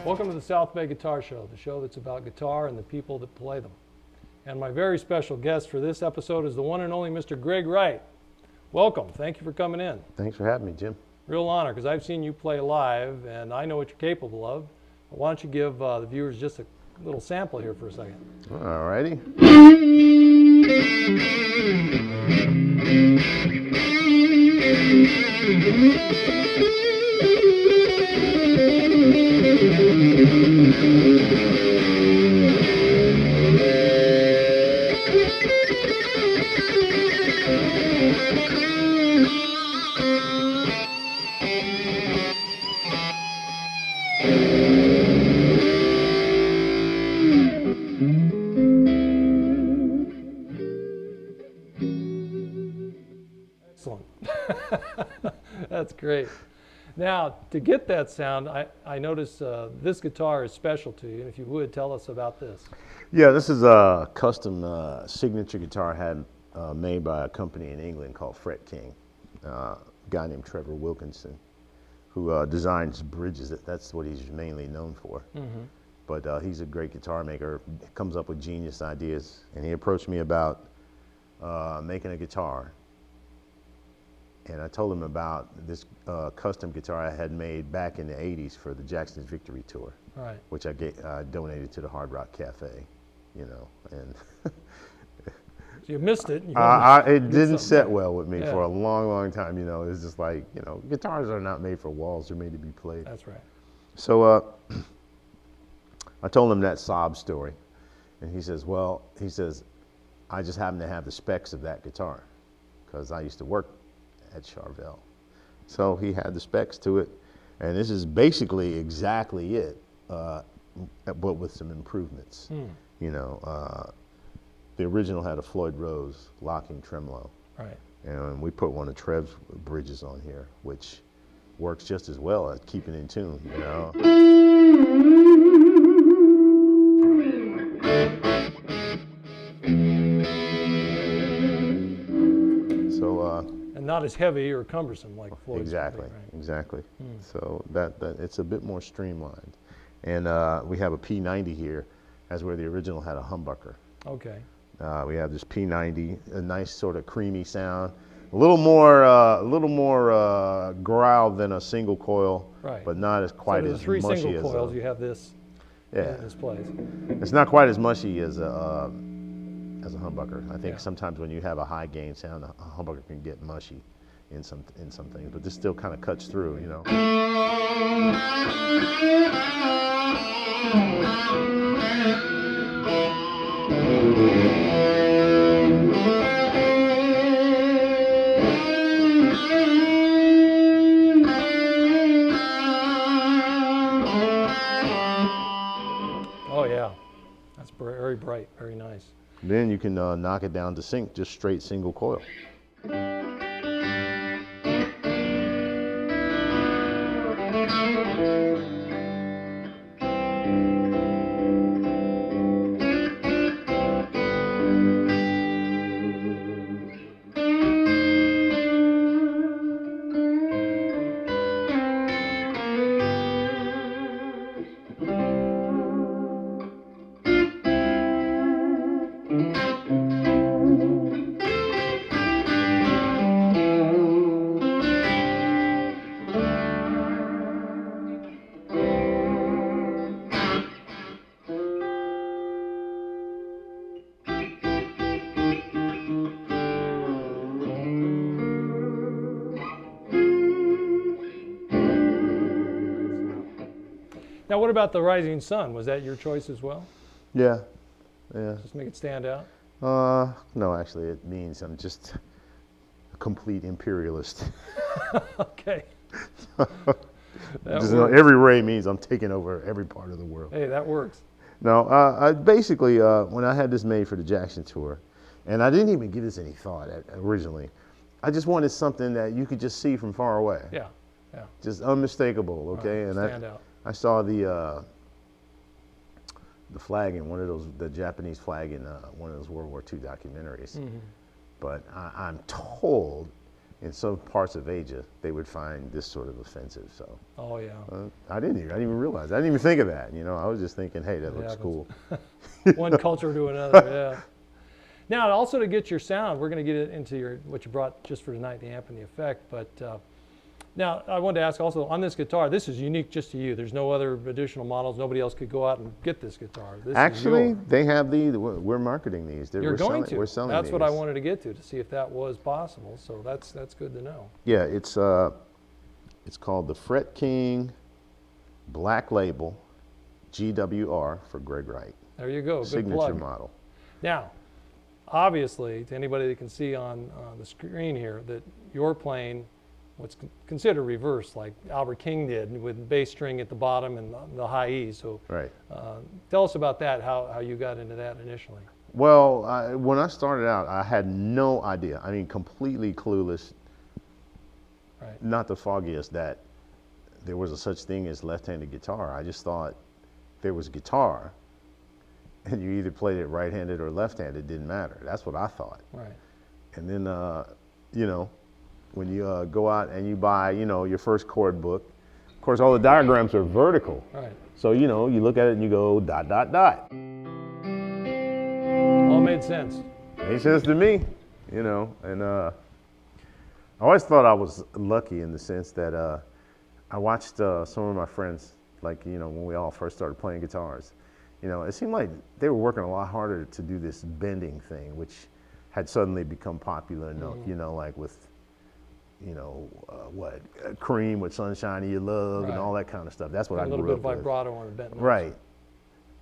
Welcome to the South Bay Guitar Show, the show that's about guitar and the people that play them. And my very special guest for this episode is the one and only Mr. Gregg Wright. Welcome. Thank you for coming in. Thanks for having me, Jim. Real honor, because I've seen you play live, and I know what you're capable of. Why don't you give the viewers just a little sample here for a second. All righty. Excellent. That's great. Now, to get that sound, I notice this guitar is special to you, and if you would, tell us about this. Yeah, this is a custom signature guitar I had made by a company in England called Fret King. A guy named Trevor Wilkinson, who designs bridges. That's what he's mainly known for. Mm-hmm. But he's a great guitar maker, comes up with genius ideas, and he approached me about making a guitar. And I told him about this custom guitar I had made back in the 80s for the Jackson's Victory Tour, Right. which I donated to the Hard Rock Cafe, you know. And So you missed it. it didn't set well with me Yeah. for a long, long time, you know. It's just like, you know, guitars are not made for walls, they're made to be played. That's right. So I told him that sob story. And he says, well, I just happen to have the specs of that guitar because I used to work at Charvel. So he had the specs to it, and this is basically exactly it, but with some improvements. You know, the original had a Floyd Rose locking tremolo, Right. and we put one of Trev's bridges on here, which works just as well at keeping in tune, you know. And not as heavy or cumbersome like Floyd's. Exactly, Right. exactly. So that it's a bit more streamlined. And we have a P90 here, as where the original had a humbucker. Okay. We have this P90, a nice sort of creamy sound, a little more growl than a single coil, Right. but not as quite so as three mushy single as coils. You have this. yeah. In this place. It's not quite as mushy as a humbucker. I think Yeah. sometimes when you have a high gain sound, a humbucker can get mushy in some things, but this still kind of cuts through, you know. Oh yeah, that's very bright, very nice. Then you can knock it down to sync, just straight single coil. Now, what about the Rising Sun? Was that your choice as well? Yeah, yeah. Just make it stand out? No, actually, it means I'm just a complete imperialist. Okay. Just, every ray means I'm taking over every part of the world. Hey, that works. No, I basically, when I had this made for the Jackson tour, and I didn't even give this any thought originally, I just wanted something that you could just see from far away. Yeah, yeah. Just unmistakable, okay? Right, And stand out. I saw the flag in one of those, the Japanese flag in one of those World War II documentaries. Mm-hmm. But I'm told in some parts of Asia, they would find this sort of offensive. So, Oh yeah. I didn't even realize. I didn't even think of that. You know, I was just thinking, hey, that It looks happens. cool. One culture to another. Yeah. Now, also to get your sound, we're going to get into what you brought just for tonight, the amp and the effect. But now, I wanted to ask also, on this guitar, this is unique just to you. There's no other additional models. Nobody else could go out and get this guitar. This Actually, is yours. they have we're marketing these. You're going to. We're selling That's these. what I wanted to get to see if that was possible. So that's good to know. Yeah, it's called the Fret King Black Label GWR for Gregg Wright. There you go. Good Signature plug. model. Now, obviously, to anybody that can see on the screen here, that you're playing what's considered reverse, like Albert King did, with bass string at the bottom and the high E. So, Right. Tell us about that. How you got into that initially? Well, when I started out, I had no idea. I mean, completely clueless. Right. Not the foggiest that there was a such thing as left-handed guitar. I just thought there was guitar, and you either played it right-handed or left-handed. It didn't matter. That's what I thought. Right. And then, you know, when you go out and you buy, you know, your first chord book, of course, all the diagrams are vertical. Right. So, you know, you look at it and you go dot, dot, dot. All made sense. Made sense to me, you know. And I always thought I was lucky in the sense that I watched some of my friends, like, you know, when we all first started playing guitars, you know, it seemed like they were working a lot harder to do this bending thing, which had suddenly become popular, you know, like with, you know, Cream with Sunshine of Your Love and all that kind of stuff. That's what I grew up with. A little bit of vibrato on the bent notes. Right.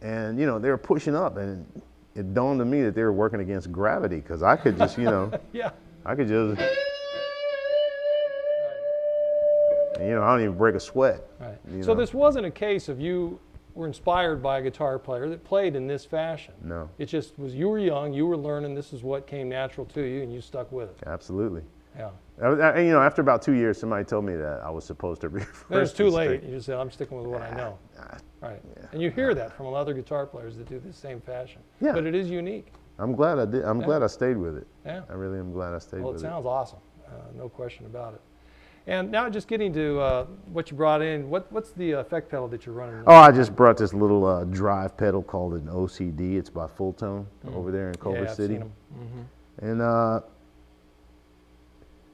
And, you know, they were pushing up, and it dawned on me that they were working against gravity, because I could just, you know, Yeah. I could just, and, you know, I don't even break a sweat. Right. You So know? this wasn't a case of you were inspired by a guitar player that played in this fashion. No. It just was, you were young, you were learning, this is what came natural to you, and you stuck with it. Absolutely. Yeah. You know, after about 2 years, somebody told me that I was supposed to reverse. Then it's too the late. string. You just said, I'm sticking with what I know. Right. Yeah. And you hear that from other guitar players that do the same fashion. Yeah. But it is unique. I'm glad I did. I'm glad I stayed with it. Yeah. I really am glad I stayed Well, it with it. sounds awesome. No question about it. And now just getting to what you brought in, what's the effect pedal that you're running? Oh, I just brought this little drive pedal called an OCD. It's by Full Tone over there in Culver Yeah, I've City. seen 'em. Mhm. And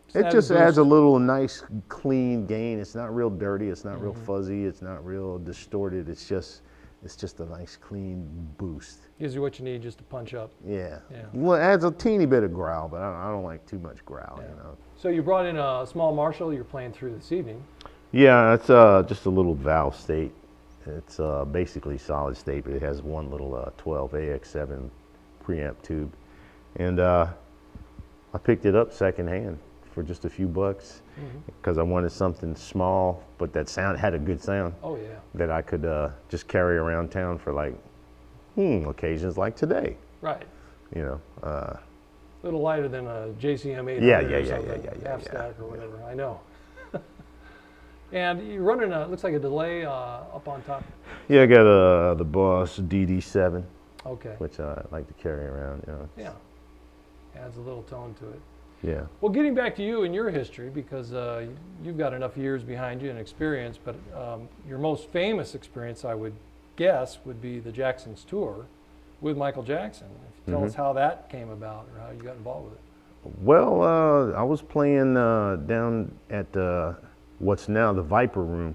Just it adds just a adds a boost. little nice, clean gain. It's not real dirty. It's not real fuzzy. It's not real distorted. It's just a nice, clean boost. Gives you what you need just to punch up. Yeah. Yeah. Well, it adds a teeny bit of growl, but I don't like too much growl, Yeah. you know. So you brought in a small Marshall you're playing through this evening. Yeah, it's just a little valve state. It's basically solid state, but it has one little 12 AX7 preamp tube. And I picked it up secondhand for just a few bucks because I wanted something small, but that had a good sound. Oh, yeah. That I could just carry around town for like occasions like today. Right. You know. A little lighter than a JCM 800 Yeah, or something, half yeah. stack or whatever. I know. And you're running looks like a delay up on top. Yeah, I got the Boss DD7, Okay. which I like to carry around. You know. Yeah. Adds a little tone to it. Yeah. Well, getting back to you and your history, because you've got enough years behind you and experience, but your most famous experience, I would guess, would be the Jackson's tour with Michael Jackson. Tell us how that came about or how you got involved with it. Well, I was playing down at what's now the Viper Room,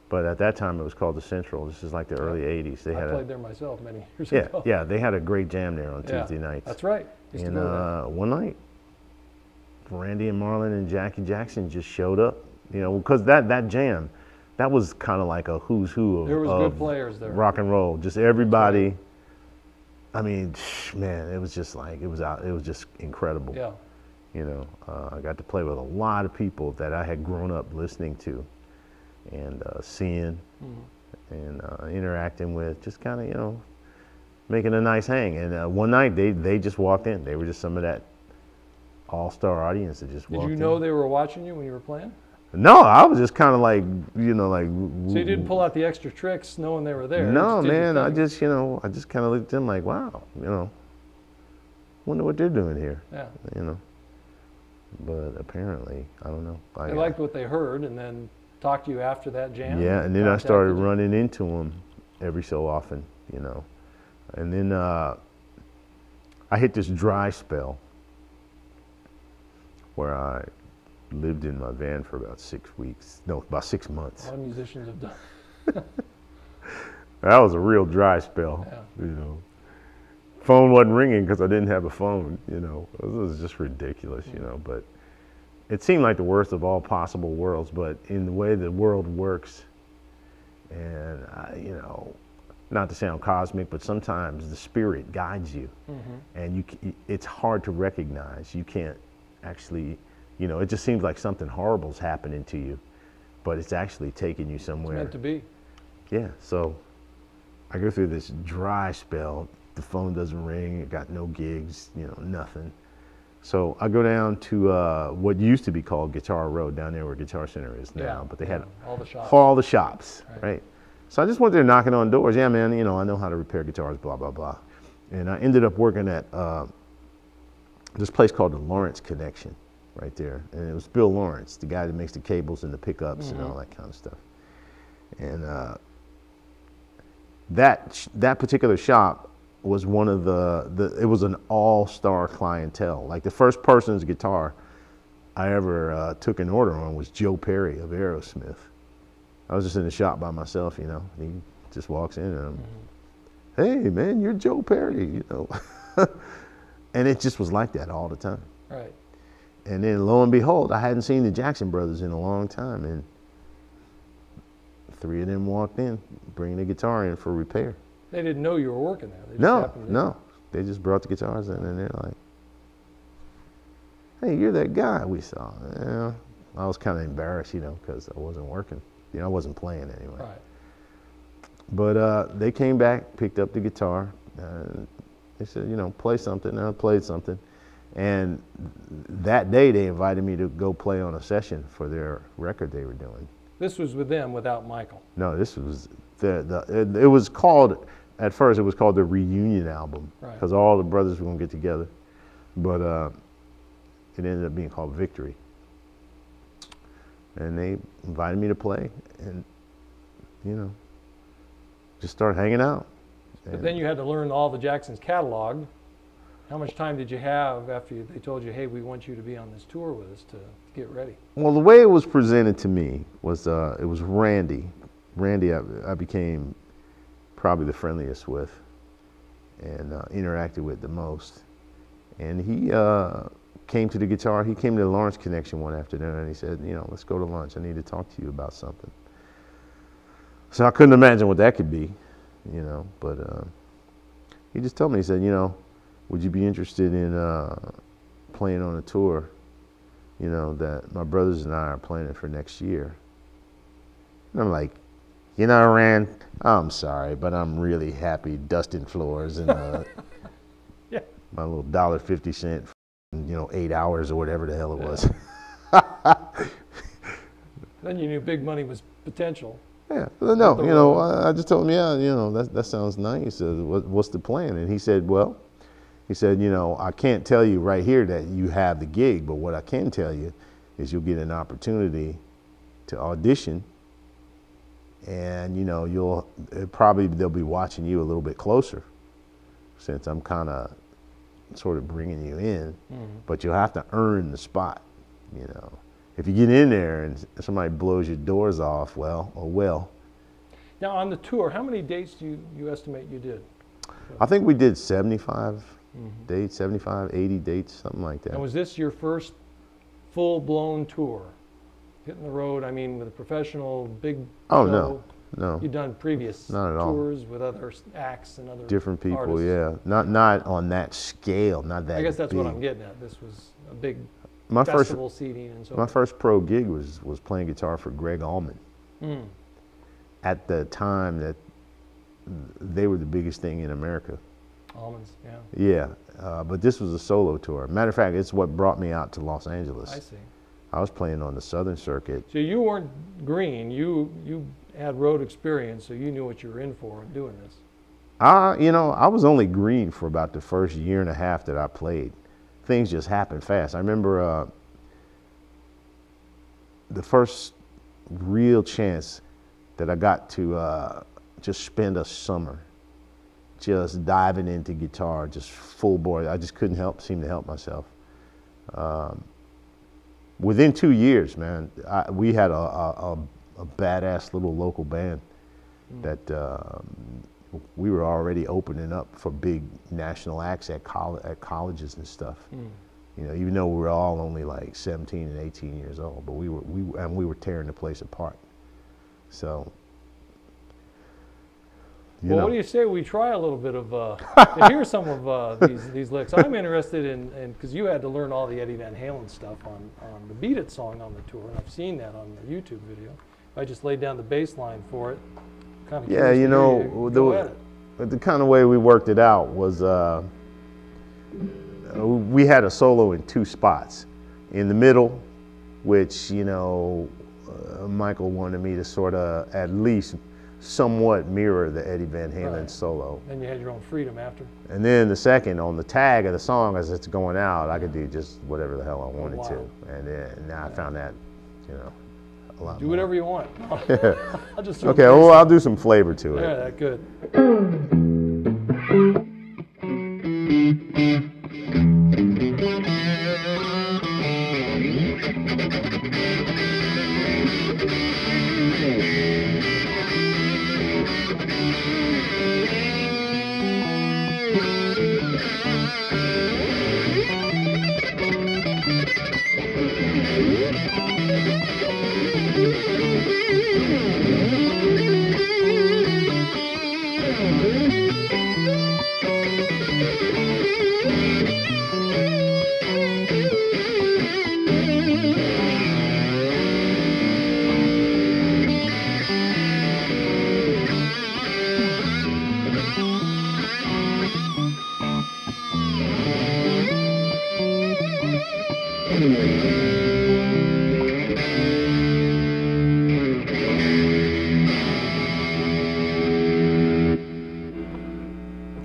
but at that time it was called the Central. This is like the early '80s. They I had played there myself many years yeah, ago. yeah. They had a great jam there on Yeah, Tuesday nights. That's right. Used to And go there. one night, Randy and Marlon and Jackie Jackson just showed up. You know, because that jam, that was kind of like a who's who of, There was of good players there. rock and roll. Just everybody. I mean, man, it was just like it was just incredible. Yeah. You know, I got to play with a lot of people that I had grown up listening to and seeing and interacting with, just kind of, you know, making a nice hang. And one night they just walked in. They were just some of that all-star audience that just walked in. Did you know they were watching you when you were playing? No, I was just kind of like, you know, like. So you didn't pull out the extra tricks knowing they were there? No, You just did your man, I thing? just, you know, I just kind of looked at them like, wow, you know, wonder what they're doing here, Yeah. you know. but apparently, I don't know. They liked what they heard and then talked to you after that jam? Yeah, and then I started running into them every so often, you know. And then I hit this dry spell where I lived in my van for about 6 weeks. No, about 6 months. A lot of musicians have done. That was a real dry spell, you know. Phone wasn't ringing because I didn't have a phone, you know. It was just ridiculous, you know. But it seemed like the worst of all possible worlds. But in the way the world works, and you know, not to sound cosmic, but sometimes the spirit guides you, and it's hard to recognize. You can't actually, you know, it just seems like something horrible's happening to you, but it's actually taking you somewhere. It's meant to be. Yeah. So I go through this dry spell. The phone doesn't ring. I got no gigs, you know, nothing. So I go down to what used to be called Guitar Road, down there where Guitar Center is now. But they had all the shops, right? So I just went there knocking on doors. Yeah, man, you know, I know how to repair guitars, blah, blah, blah. And I ended up working at this place called the Lawrence Connection right there. And it was Bill Lawrence, the guy that makes the cables and the pickups and all that kind of stuff. And that particular shop was one of it was an all-star clientele. Like the first person's guitar I ever took an order on was Joe Perry of Aerosmith. I was just in the shop by myself, you know. He just walks in and hey man, you're Joe Perry, you know. And it just was like that all the time. Right. And then lo and behold, I hadn't seen the Jackson brothers in a long time, and 3 of them walked in, bringing the guitar in for repair. They didn't know you were working there. They just No. They just brought the guitars in, and they're like, hey, you're that guy we saw. Yeah. I was kind of embarrassed, you know, because I wasn't working. You know, I wasn't playing anyway. Right. But they came back, picked up the guitar, and they said, you know, play something. And I played something. And that day, they invited me to go play on a session for their record they were doing. This was with them without Michael. No, this was it was called, at first it was called the Reunion Album, because all the brothers were going to get together. But it ended up being called Victory. And they invited me to play, and, you know, just started hanging out. But then you had to learn all the Jacksons' catalog. How much time did you have after they told you, hey, we want you to be on this tour with us to get ready? Well, the way it was presented to me was, it was Randy. Randy I became probably the friendliest with and interacted with the most. And he came to the guitar. He came to the Lawrence Connection one afternoon, and he said, you know, let's go to lunch. I need to talk to you about something. So I couldn't imagine what that could be, you know, but he just told me, he said, you know, would you be interested in playing on a tour, you know, that my brothers and I are planning for next year? And I'm like, you know, Rand, I'm sorry, but I'm really happy dusting floors and yeah, my little $1.50, you know, 8 hours or whatever the hell it was. Then you knew big money was potential. Yeah, no, you know, I just told him, yeah, you know, that sounds nice. What's the plan? And he said, well, he said, you know, I can't tell you right here that you have the gig, but what I can tell you is you'll get an opportunity to audition, and, you know, they'll be watching you a little bit closer, since I'm kind of sort of bringing you in, but you'll have to earn the spot, you know. If you get in there and somebody blows your doors off, well, oh well. Now on the tour, how many dates do you estimate you did? I think we did 75 dates, 75, 80 dates, something like that. And was this your first full-blown tour? Hitting the road, I mean, with a professional big show? No. You've done previous tours with other acts and other different people, artists. yeah. Not on that scale, not that I guess that's big. what I'm getting at. This was a big my festival seating and so My first pro gig was playing guitar for Gregg Allman. At the time that they were the biggest thing in America. Almonds, yeah. Yeah, but this was a solo tour. Matter of fact, it's what brought me out to Los Angeles. I see. I was playing on the Southern Circuit. So you weren't green. You had road experience, so you knew what you were in for in doing this. You know, I was only green for about the first year and a half that I played. Things just happened fast. I remember the first real chance that I got to just spend a summer just diving into guitar, just full bore. I just couldn't seem to help myself. Within 2 years, man, we had a badass little local band that we were already opening up for big national acts at colleges and stuff. You know, even though we were all only like 17 and 18 years old, but we were tearing the place apart. So, well, what do you say we try a little bit of to hear some of these licks? I'm interested in because you had to learn all the Eddie Van Halen stuff on the Beat It song on the tour, and I've seen that on the YouTube video. I just laid down the bass line for it. Kind of yeah, you know, the kind of way we worked it out was we had a solo in 2 spots. In the middle, which, you know, Michael wanted me to sort of at least somewhat mirror the Eddie Van Halen solo. And you had your own freedom after. And then the second, on the tag of the song as it's going out, I could do just whatever the hell I wanted to. And then I found that, you know, a lot do more. whatever you want. I'll just okay, well, I'll do some flavor to it. Yeah, good.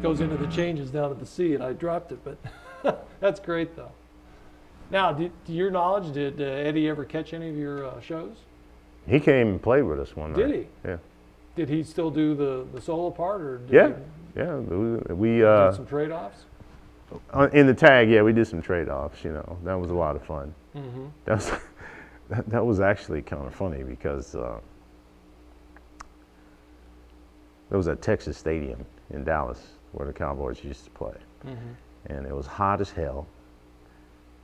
Goes into the changes down at the C, and I dropped it, but that's great though. Now, to your knowledge, did Eddie ever catch any of your shows? He came and played with us one night. Did he? Yeah. Did he still do the solo part, or did we did some trade-offs? In the tag, yeah, we did some trade-offs. You know, that was a lot of fun. That was actually kind of funny because there was at Texas Stadium in Dallas where the Cowboys used to play, and it was hot as hell.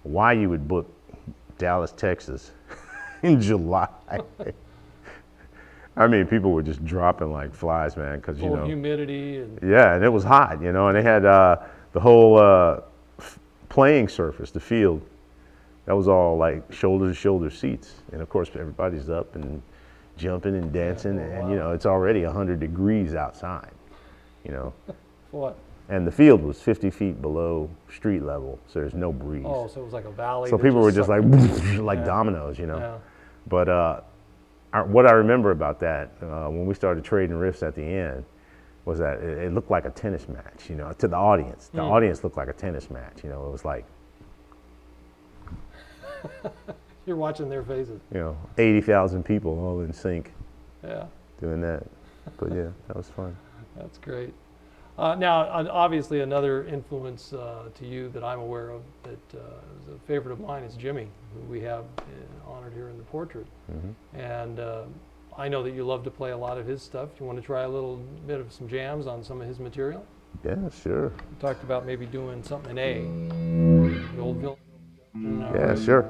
Why you would book Dallas, Texas in July? I mean, people were just dropping like flies, man, because, you know, humidity and yeah, and it was hot, you know, and they had the whole playing surface, the field, that was all like shoulder to shoulder seats, and of course everybody's up and jumping and dancing, and you know, it's already 100 degrees outside, you know. what? And the field was 50 feet below street level, so there's no breeze. Oh, so it was like a valley. So people were just like like dominoes, you know. Yeah. But what I remember about that when we started trading riffs at the end was that it looked like a tennis match, you know, to the audience. The audience looked like a tennis match, you know. It was like, you're watching their faces. you know, 80,000 people all in sync. Yeah. Doing that. But yeah, that was fun. That's great. Now, obviously, another influence to you that I'm aware of that is a favorite of mine is Jimmy, who we have honored here in the portrait. And I know that you love to play a lot of his stuff. You want to try a little bit of some jams on some of his material? Yeah, sure. We talked about maybe doing something in A, the old villain. Yeah, sure.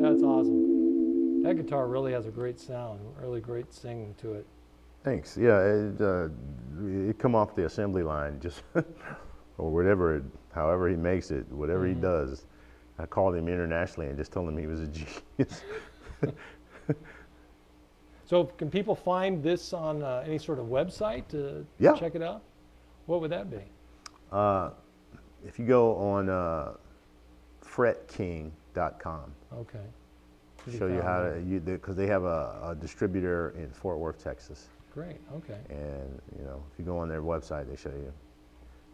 That's awesome. That guitar really has a great sound, really great singing to it. Thanks. Yeah, it come off the assembly line, just or whatever, however he makes it, whatever he does. I called him internationally and just told him he was a genius. So can people find this on any sort of website to Yeah. check it out? What would that be? If you go on fretking.com, Okay. show you how to, because they have a distributor in Fort Worth, Texas. Great, okay. And if you go on their website, they show you,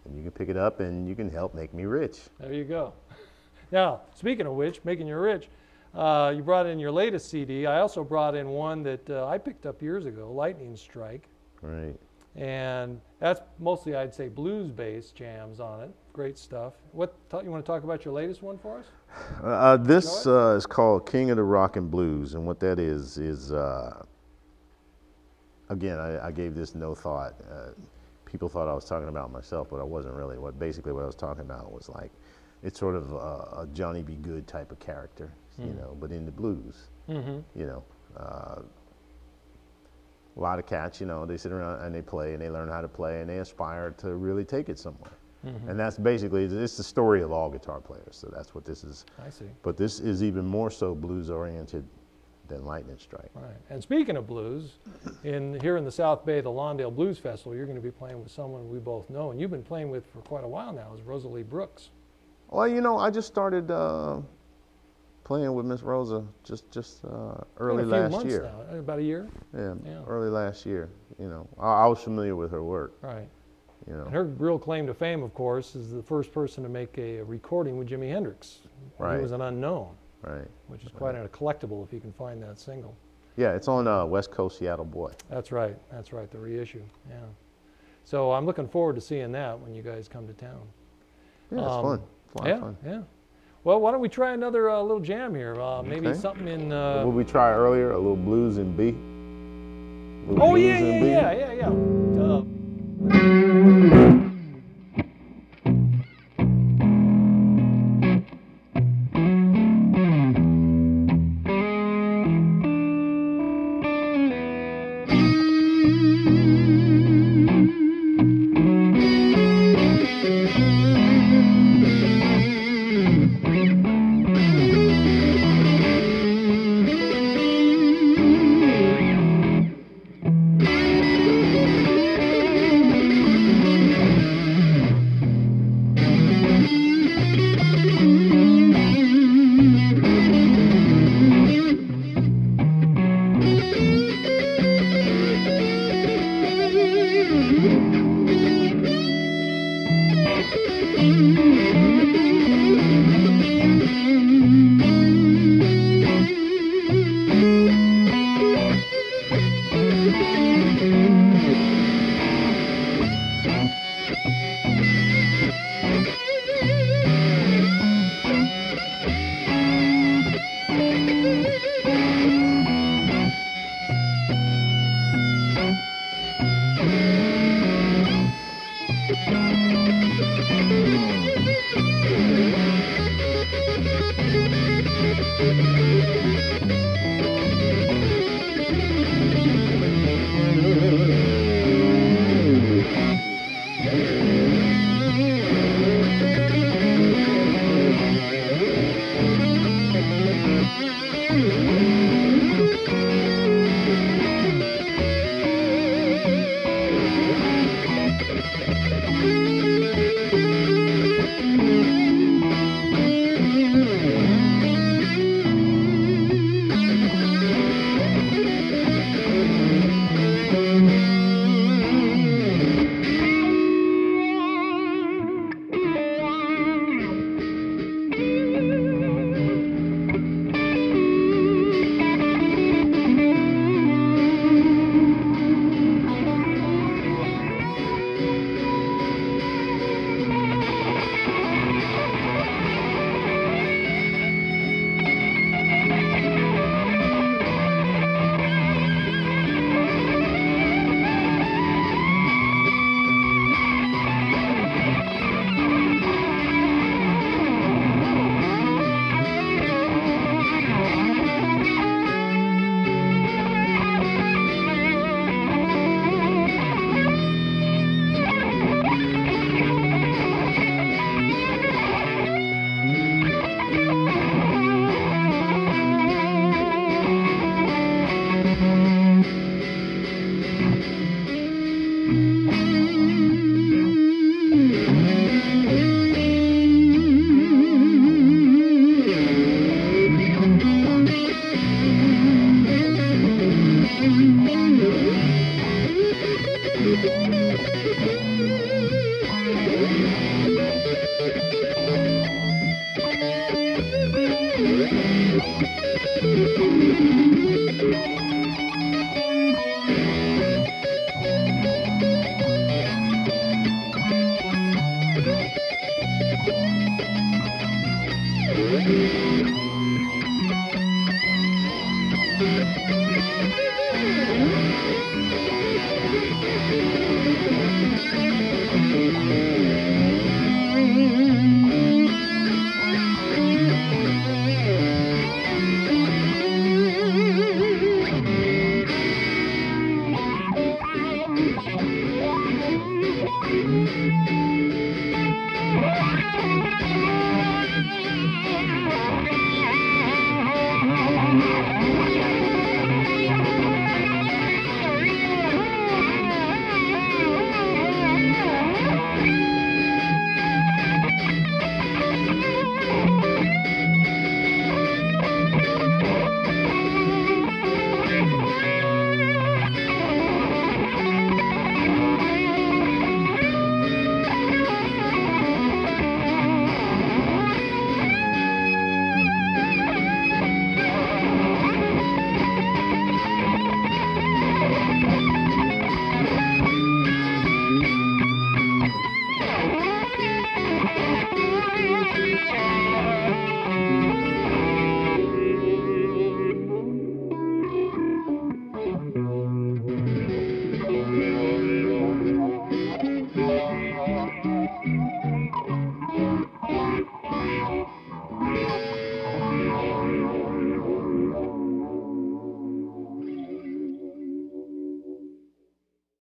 and you can pick it up and you can help make me rich. There you go. Now, speaking of which, making you rich, you brought in your latest CD. I also brought in one that I picked up years ago, Lightning Strike. Right. And that's mostly, I'd say, blues-based jams on it. Great stuff. You want to talk about your latest one for us? This is called King of the Rock and Blues, and what that is again, I gave this no thought. People thought I was talking about myself, but I wasn't really. Basically what I was talking about was like, it's sort of a Johnny B. Good type of character, but in the blues. A lot of cats, they sit around and they play and they learn how to play and they aspire to really take it somewhere. And that's basically, it's the story of all guitar players. So that's what this is. I see. But this is even more so blues oriented than Lightning Strike. Right. And speaking of blues, here in the South Bay, the Lawndale Blues Festival, you're going to be playing with someone we both know and you've been playing with for quite a while now, is Rosalie Brooks. Well, I just started playing with Miss Rosa just early last year. Now, about a year? Yeah, early last year. I was familiar with her work. Right. And her real claim to fame, of course, is the first person to make a recording with Jimi Hendrix. Right. He was an unknown. Right. Which is quite a collectible if you can find that single. Yeah, it's on West Coast Seattle Boy. That's right. That's right. The reissue. Yeah. So I'm looking forward to seeing that when you guys come to town. Yeah, it's fun. It's a lot of fun. Yeah. Well, why don't we try another little jam here? Maybe something in. What did we try earlier? A little blues in B. Oh yeah.